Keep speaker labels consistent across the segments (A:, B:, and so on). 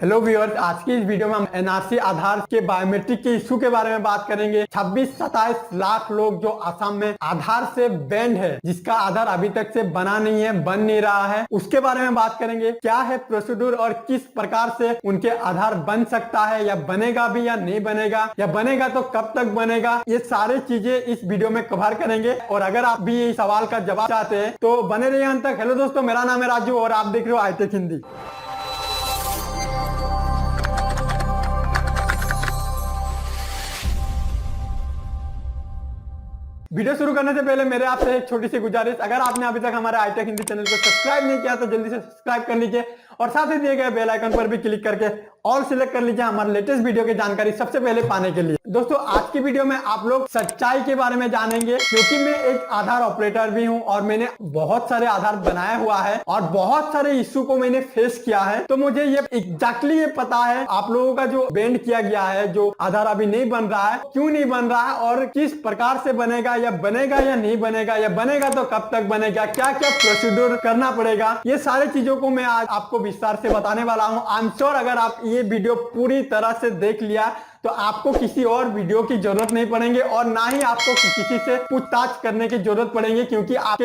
A: Hello viewers, आज की इस वीडियो में हम एनआरसी आधार के बायोमेट्रिक के इशू के बारे में बात करेंगे। 26-27 लाख लोग जो असम में आधार से बैंड है, जिसका आधार अभी तक से बना नहीं है, बन नहीं रहा है, उसके बारे में बात करेंगे। क्या है प्रोसीड्यूर और किस प्रकार से उनके आधार बन सकता है, या बनेगा भी या नहीं बनेगा, या बनेगा तो कब तक बनेगा, ये सारी चीजें इस वीडियो में कवर करेंगे। और अगर आप भी इस सवाल का जवाब चाहते हैं तो बने रहिए अंत तक। हेलो दोस्तों, मेरा नाम है राजू और आप देख रहे हो आई-टेक हिंदी। वीडियो शुरू करने से पहले मेरे आपसे एक छोटी सी गुजारिश, अगर आपने अभी तक हमारे आई-टेक हिंदी चैनल को सब्सक्राइब नहीं किया तो जल्दी से सब्सक्राइब कर लीजिए और साथ ही दिए गए बेल आइकन पर भी क्लिक करके ऑल सिलेक्ट कर लीजिए हमारे लेटेस्ट वीडियो की जानकारी सबसे पहले पाने के लिए। दोस्तों, आज की वीडियो में आप लोग सच्चाई के बारे में जानेंगे, क्योंकि मैं एक आधार ऑपरेटर भी हूं और मैंने बहुत सारे आधार बनाया हुआ है और बहुत सारे इश्यू को मैंने फेस किया है। तो मुझे ये एग्जैक्टली ये पता है आप लोगों का जो बैंड किया गया है, जो आधार अभी नहीं बन रहा है, क्यों नहीं बन रहा है और किस प्रकार से बनेगा, या बनेगा या नहीं बनेगा, या बनेगा तो कब तक बनेगा, क्या क्या प्रोसीड्यूर करना पड़ेगा, ये सारी चीजों को मैं आज आपको विस्तार से बताने वाला हूं। आई एम श्योर अगर आप ये वीडियो पूरी तरह से देख लिया तो आपको किसी और वीडियो की जरूरत नहीं पड़ेंगे और ना ही आपको किसी से पूछताछ करने की जरूरत पड़ेगी, क्योंकि आपके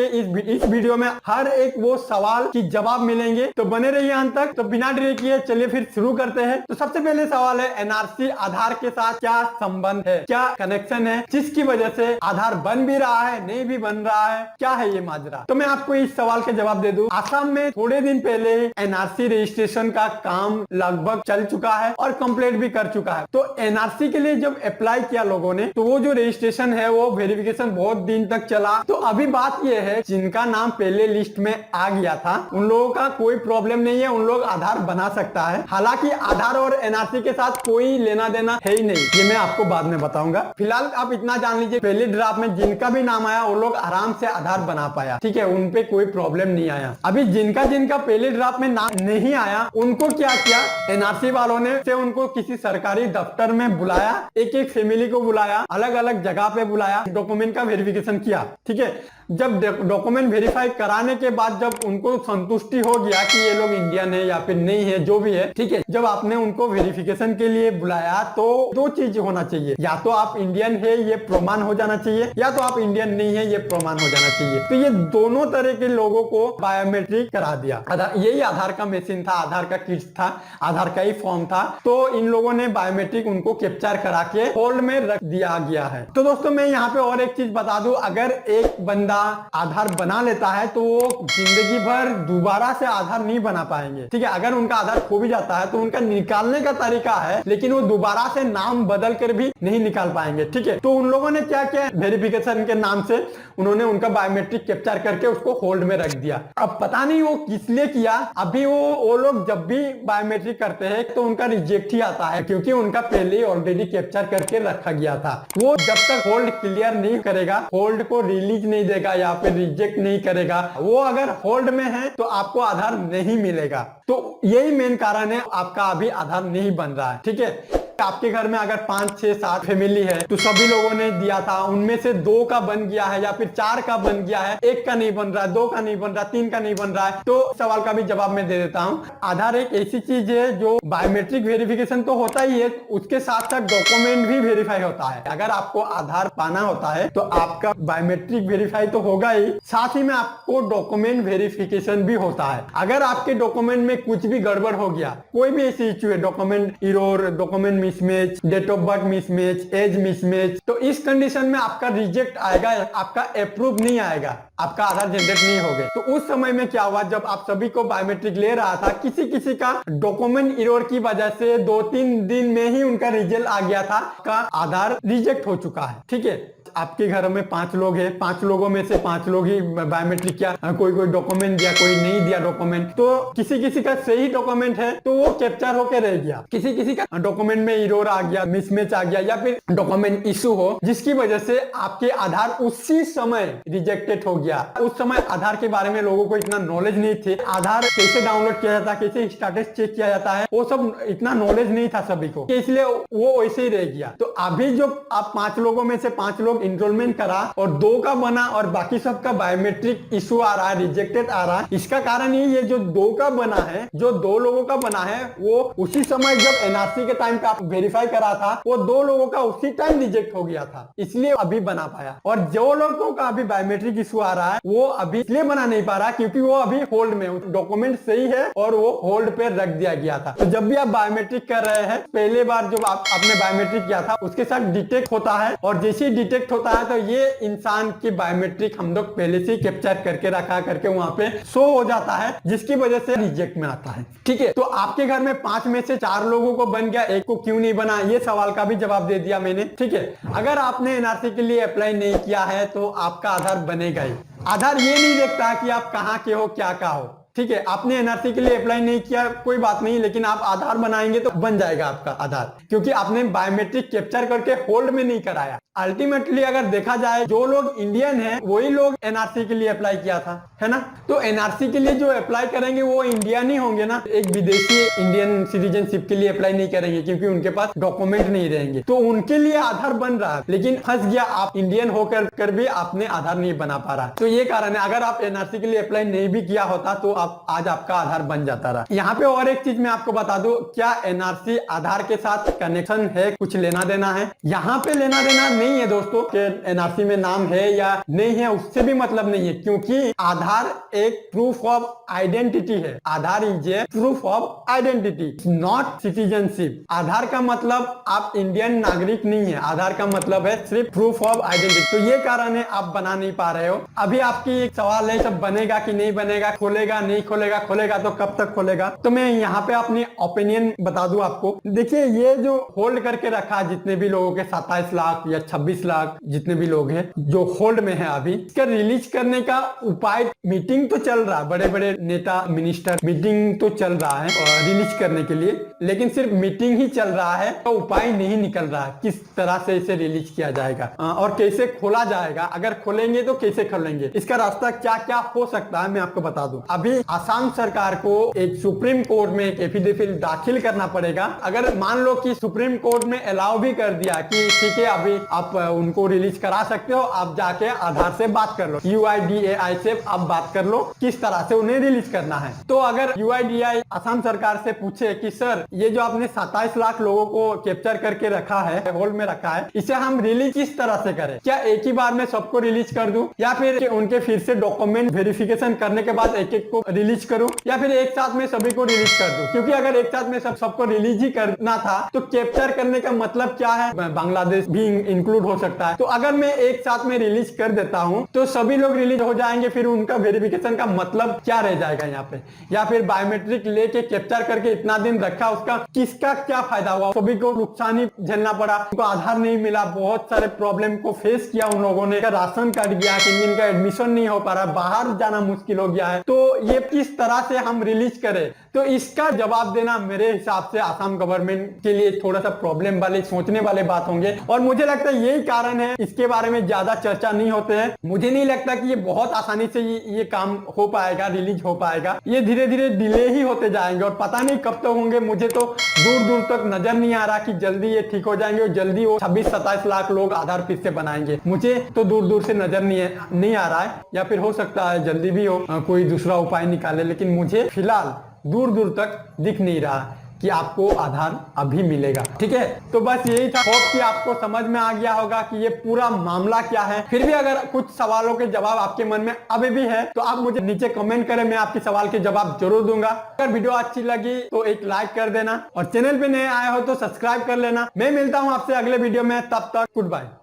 A: इस वीडियो में हर एक वो सवाल की जवाब मिलेंगे। तो बने रहिए अंत तक। तो बिना देरी किए चलिए फिर शुरू करते हैं। तो सबसे पहले सवाल है, एनआरसी आधार के साथ क्या संबंध है, क्या कनेक्शन है, जिसकी वजह से आधार बन भी रहा है, नहीं भी बन रहा है, क्या है ये माजरा। तो मैं आपको इस सवाल के जवाब दे दूं। असम में थोड़े दिन पहले एनआरसी रजिस्ट्रेशन का काम लगभग चल चुका है और कंप्लीट भी कर चुका है। तो एनआरसी के लिए जब अप्लाई किया लोगों ने, तो वो जो रजिस्ट्रेशन है वो वेरिफिकेशन बहुत दिन तक चला। तो अभी बात ये है, जिनका नाम पहले लिस्ट में आ गया था उन लोगों का कोई प्रॉब्लम नहीं है, उन लोग आधार बना सकता है। हालांकि आधार और एनआरसी के साथ कोई लेना देना है ही नहीं, ये मैं आपको बाद में बताऊंगा। फिलहाल आप इतना जान लीजिए, पहले ड्राफ्ट में जिनका भी नाम आया वो लोग आराम से आधार बना पाया, ठीक है, उन पे कोई प्रॉब्लम नहीं आया। अभी जिनका पहले ड्राफ्ट में नाम नहीं आया, उनको क्या किया, एनआरसी वालों ने से उनको किसी सरकारी दफ्तर में बुलाया, एक एक फैमिली को बुलाया, अलग अलग जगह पे बुलाया, डॉक्यूमेंट का वेरिफिकेशन किया, ठीक है। जब डॉक्यूमेंट वेरीफाई कराने के बाद जब उनको संतुष्टि हो गया कि ये लोग इंडियन है या फिर नहीं है, जो भी है, ठीक है, जब आपने उनको वेरिफिकेशन के लिए बुलाया तो दो चीज होना चाहिए, या तो आप इंडियन है ये प्रमाण हो जाना चाहिए, या तो आप इंडियन नहीं है ये प्रमाण हो जाना चाहिए। तो ये दोनों तरह के लोगों को बायोमेट्रिक करा दिया। यही आधार का मशीन था, आधार का किट था, आधार का ही फॉर्म था। तो इन लोगों ने बायोमेट्रिक उनको कैप्चर करा के होल्ड में रख दिया गया है। तो दोस्तों, मैं यहाँ पे और एक चीज बता दूं, अगर एक बंदा आधार बना लेता है तो वो जिंदगी भर दोबारा से आधार नहीं बना पाएंगे, ठीक है। अगर उनका आधार खो भी जाता है तो उनका निकालने का तरीका है, लेकिन वो दोबारा से नाम बदल कर भी नहीं निकाल पाएंगे, ठीक है। तो उन लोगों ने क्या किया, वेरिफिकेशन के नाम से उन्होंने उनका बायोमेट्रिक कैप्चर करके उसको होल्ड में रख दिया। अब पता नहीं वो किस लिए किया। अभी वो लोग जब भी बायोमेट्रिक करते हैं तो उनका रिजेक्ट ही आता है, क्योंकि उनका पहले ऑलरेडी कैप्चर करके रखा गया था। वो जब तक होल्ड क्लियर नहीं करेगा, होल्ड को रिलीज नहीं देगा या फिर रिजेक्ट नहीं करेगा, वो अगर होल्ड में है तो आपको आधार नहीं मिलेगा। तो यही मेन कारण है आपका अभी आधार नहीं बन रहा है, ठीक है। आपके घर में अगर 5, 6, 7 फैमिली है तो सभी लोगों ने दिया था, उनमें से 2 का बन गया है या फिर 4 का बन गया है, 1 का नहीं बन रहा है, 2 का नहीं बन रहा, 3 का नहीं बन रहा है, तो सवाल का भी जवाब मैं दे देता हूं। आधार एक ऐसी चीज है जो बायोमेट्रिक वेरिफिकेशन तो होता ही है, उसके साथ साथ डॉक्यूमेंट भी वेरीफाई होता है। अगर आपको आधार पाना होता है तो आपका बायोमेट्रिक वेरीफाई तो होगा ही, साथ ही में आपको डॉक्यूमेंट वेरिफिकेशन भी होता है। अगर आपके डॉक्यूमेंट में कुछ भी गड़बड़ हो गया, कोई भी ऐसी इश्यू है, document error, document mismatch, date of birth mismatch, age mismatch, तो इस कंडीशन में आपका रिजेक्ट आएगा, आपका अप्रूव नहीं आएगा, आपका आधार जनरेट नहीं होगा। तो उस समय में क्या हुआ, जब आप सभी को बायोमेट्रिक ले रहा था, किसी का डॉक्यूमेंट इरोर की वजह से 2-3 दिन में ही उनका रिजल्ट आ गया था, का आधार रिजेक्ट हो चुका है, ठीक है। आपके घर में 5 लोग हैं, 5 लोगों में से 5 लोग ही बायोमेट्रिक किया, कोई डॉक्यूमेंट दिया, कोई नहीं दिया डॉक्यूमेंट। तो किसी का सही डॉक्यूमेंट है तो वो कैप्चर होके रह गया, किसी का डॉक्यूमेंट में इरोर आ गया, मिसमैच आ गया, या फिर डॉक्यूमेंट इशू हो, जिसकी वजह से आपके आधार उसी समय रिजेक्टेड हो गया। उस समय आधार के बारे में लोगों को इतना नॉलेज नहीं थे, आधार कैसे डाउनलोड किया जाता है, कैसे स्टेटस चेक किया जाता है, वो सब इतना नॉलेज नहीं था सभी को, इसलिए वो वैसे ही रह गया। तो अभी जो आप 5 लोगों में से 5 लोग लोग इनरोलमेंट करा और 2 का बना और बाकी सबका बायोमेट्रिक इशू आ रहा है, रिजेक्टेड आ रहा है। इसका कारण ये जो 2 का बना है, जो 2 लोगों का बना है, वो उसी समय जब एनआरसी के टाइम पे आप वेरीफाई करा था, वो 2 लोगों का उसी टाइम रिजेक्ट हो गया था, इसलिए अभी बना पाया। और जो लोगों का अभी बायोमेट्रिक इशू आ रहा है, वो अभी इसलिए बना नहीं पा रहा क्योंकि वो अभी होल्ड में, डॉक्यूमेंट सही है और वो होल्ड पे रख दिया गया था। तो जब भी आप बायोमेट्रिक कर रहे हैं, पहले बार जब आपने बायोमेट्रिक किया था उसके साथ डिटेक्ट होता है, और जैसे ही डिटेक्ट होता है तो ये इंसान की बायोमेट्रिक हम लोग पहले से कैप्चर करके रखा करके वहां पे शो हो जाता है, जिसकी वजह से रिजेक्ट में आता है। ठीक है, तो आपके घर में 5 में से 4 लोगों को बन गया, 1 को क्यों नहीं बना, ये सवाल का भी जवाब दे दिया मैंने। ठीक है, अगर आपने एनआरसी के लिए अप्लाई नहीं किया है तो आपका आधार बनेगा ही। आधार ये नहीं देखता कि आप कहाँ के हो, क्या का हो। ठीक है, आपने एनआरसी के लिए अप्लाई नहीं किया कोई बात नहीं, लेकिन आप आधार बनाएंगे तो बन जाएगा आपका आधार, क्योंकि आपने बायोमेट्रिक कैप्चर करके होल्ड में नहीं कराया। अल्टीमेटली अगर देखा जाए, जो लोग इंडियन हैं वही लोग एनआरसी के लिए अप्लाई किया था, है ना। तो एनआरसी के लिए जो अप्लाई करेंगे वो इंडियन ही होंगे ना, एक विदेशी इंडियन सिटीजनशिप के लिए अप्लाई नहीं करेंगे क्योंकि उनके पास डॉक्यूमेंट नहीं रहेंगे, तो उनके लिए आधार बन रहा है। लेकिन फंस गया, आप इंडियन होकर भी आपने आधार नहीं बना पा रहा। तो ये कारण है, अगर आप एनआरसी के लिए अप्लाई नहीं भी किया होता तो आप आज आपका आधार बन जाता रहा। यहाँ पे और एक चीज मैं आपको बता दूं, क्या एनआरसी आधार के साथ कनेक्शन है, कुछ लेना देना है? यहाँ पे लेना देना नहीं है दोस्तों कि एनआरसी में नाम है या नहीं है, उससे भी मतलब नहीं है, क्योंकि आधार एक प्रूफ ऑफ आइडेंटिटी है। Aadhaar is a proof of identity, not citizenship. Aadhaar का मतलब आप इंडियन नागरिक नहीं है, आधार का मतलब है सिर्फ प्रूफ ऑफ आइडेंटिटी। तो ये कारण है आप बना नहीं पा रहे हो। अभी आपकी एक सवाल है, सब बनेगा कि नहीं बनेगा, खोलेगा नहीं खोलेगा, खोलेगा तो कब तक खोलेगा? तो मैं यहाँ पे अपनी ओपिनियन बता दूं आपको। देखिए, ये जो होल्ड करके रखा जितने भी लोगों के 27 लाख या 26 लाख जितने भी लोग हैं जो होल्ड में है, अभी इसका रिलीज करने का उपाय, मीटिंग तो चल रहा है, बड़े बड़े नेता मिनिस्टर मीटिंग तो चल रहा है रिलीज करने के लिए, लेकिन सिर्फ मीटिंग ही चल रहा है, तो उपाय नहीं निकल रहा है किस तरह से इसे रिलीज किया जाएगा और कैसे खोला जाएगा। अगर खोलेंगे तो कैसे खोलेंगे, इसका रास्ता क्या क्या हो सकता है मैं आपको बता दूं। अभी आसाम सरकार को एक सुप्रीम कोर्ट में एक एफिडेविट दाखिल करना पड़ेगा। अगर मान लो कि सुप्रीम कोर्ट में अलाउ भी कर दिया कि ठीक है अभी आप उनको रिलीज करा सकते हो, आप जाके आधार से बात कर लो, UIDAI से आप बात कर लो किस तरह से उन्हें रिलीज करना है। तो अगर UIDAI असम सरकार से पूछे कि सर ये जो आपने 27 लाख लोगों को कैप्चर करके रखा है, होल्ड में रखा है, इसे हम रिलीज किस तरह से करें, क्या एक ही बार में सबको रिलीज कर दूं या फिर उनके फिर से डॉक्यूमेंट वेरिफिकेशन करने के बाद एक एक को रिलीज करूं या फिर एक साथ में सभी को रिलीज कर दूं? क्योंकि अगर एक साथ में सबको रिलीज ही करना था तो कैप्चर करने का मतलब क्या है, बांग्लादेश भी इंक्लूड हो सकता है। तो अगर मैं एक साथ में रिलीज कर देता हूं तो सभी लोग रिलीज हो जाएंगे, फिर उनका वेरिफिकेशन का मतलब क्या रह जाएगा यहाँ पे? या फिर बायोमेट्रिक लेके कैप्चर करके इतना दिन रखा, उसका किसका क्या फायदा हुआ? सभी को नुकसान ही झेलना पड़ा, उनको आधार नहीं मिला, बहुत सारे प्रॉब्लम को फेस किया उन लोगों ने, राशन कट गया, किन का एडमिशन नहीं हो पा रहा, बाहर जाना मुश्किल हो गया है। तो ये किस तरह से हम रिलीज करें? तो इसका जवाब देना मेरे हिसाब से आसाम गवर्नमेंट के लिए थोड़ा सा प्रॉब्लम वाले, सोचने वाले बात होंगे, और मुझे लगता है यही कारण है इसके बारे में ज्यादा चर्चा नहीं होते हैं। मुझे नहीं लगता कि ये बहुत आसानी से ये काम हो पाएगा, रिलीज हो पाएगा। ये धीरे धीरे डिले ही होते जाएंगे और पता नहीं कब तक होंगे। मुझे तो दूर दूर तक नजर नहीं आ रहा कि जल्दी ये ठीक हो जाएंगे और जल्दी वो 26-27 लाख लोग आधार फिर से बनाएंगे। मुझे तो दूर दूर से नजर नहीं आ रहा है, या फिर हो सकता है जल्दी भी हो, कोई दूसरा उपाय निकाले, लेकिन मुझे फिलहाल दूर दूर तक दिख नहीं रहा कि आपको आधार अभी मिलेगा। ठीक है, तो बस यही था। होप कि आपको समझ में आ गया होगा कि ये पूरा मामला क्या है। फिर भी अगर कुछ सवालों के जवाब आपके मन में अभी भी है तो आप मुझे नीचे कमेंट करें, मैं आपके सवाल के जवाब जरूर दूंगा। अगर वीडियो अच्छी लगी तो एक लाइक कर देना और चैनल पे नए आए हो तो सब्सक्राइब कर लेना। मैं मिलता हूँ आपसे अगले वीडियो में, तब तक गुड बाय।